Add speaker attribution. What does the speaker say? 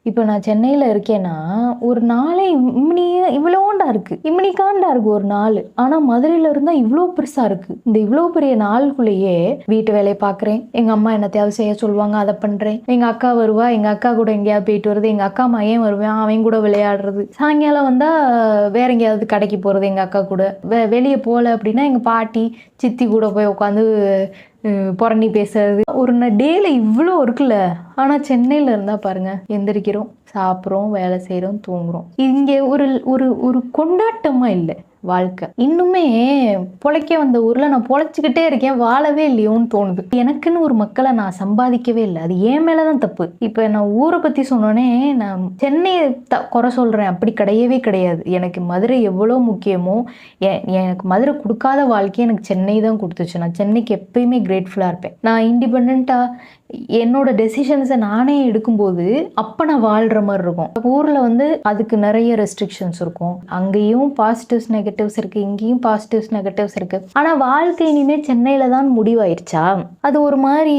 Speaker 1: இப்போ நான் சென்னையில இருக்கேன்னா, ஒரு நாளே இவ்வளோண்டா இருக்கு. இம்மினிக்காண்டா இருக்கு ஒரு நாளு. ஆனா மதுரையில இருந்தா இவ்ளோ பெருசா இருக்கு. இந்த இவ்ளோ பெரிய நாளுக்குள்ளேயே வீட்டு வேலைய பார்க்குறேன். எங்க அம்மா என்னத்தையாவது செய்ய சொல்லுவாங்க, அத பண்றேன். எங்க அக்கா வருவா, எங்க அக்கா கூட எங்கேயாவது போயிட்டு வருது. எங்க அக்கா மகன் வருவான், அவன் கூட விளையாடுறது. சாயங்காலம் வந்தா வேற எங்கேயாவது கடைக்கு போறது எங்க அக்கா கூட. வெளிய போல அப்படின்னா எங்க பாட்டி, சித்தி கூட போய் உட்காந்து புரணி பேசுறது. ஒரு டேல இவ்வளோ இருக்குல்ல. ஆனா சென்னையில இருந்தா பாருங்க, எந்திரிக்கிறோம், சாப்பிட்றோம், வேலை செய்றோம், தூங்குறோம். இங்கே ஒரு ஒரு ஒரு கொண்டாட்டமா இல்ல வாழ்க்கை. இன்னுமே பொழைக்க வந்த ஊர்ல நான் பொழைச்சுக்கிட்டே இருக்கேன், வாழவே இல்லையோன்னு தோணுது. எனக்குன்னு ஒரு மக்களை நான் சம்பாதிக்கவே இல்லை. அது என் மேலதான் தப்பு. இப்ப நான் ஊரை பத்தி சொன்னோன்னே நான் சென்னையை குறை சொல்றேன், அப்படி கிடையவே கிடையாது. எனக்கு மதுரை எவ்வளோ முக்கியமோ, எனக்கு மதுரை கொடுக்காத வாழ்க்கையை எனக்கு சென்னை தான் கொடுத்துச்சு. நான் சென்னைக்கு எப்பயுமே கிரேட்ஃபுல்லா இருப்பேன். நான் இண்டிபெண்டா என்னோட டெசிஷன்ஸை நானே எடுக்கும்போது அப்போ நான் வாழ்கிற மாதிரி இருக்கும். ஊரில் வந்து அதுக்கு நிறைய ரெஸ்ட்ரிக்ஷன்ஸ் இருக்கும். அங்கேயும் பாசிட்டிவ்ஸ் நெகட்டிவ்ஸ் இருக்குது, இங்கேயும் பாசிட்டிவ்ஸ் நெகட்டிவ்ஸ் இருக்குது. ஆனால் வாழ்க்கை இனிமேல் சென்னையில் தான் முடிவாயிருச்சா? அது ஒரு மாதிரி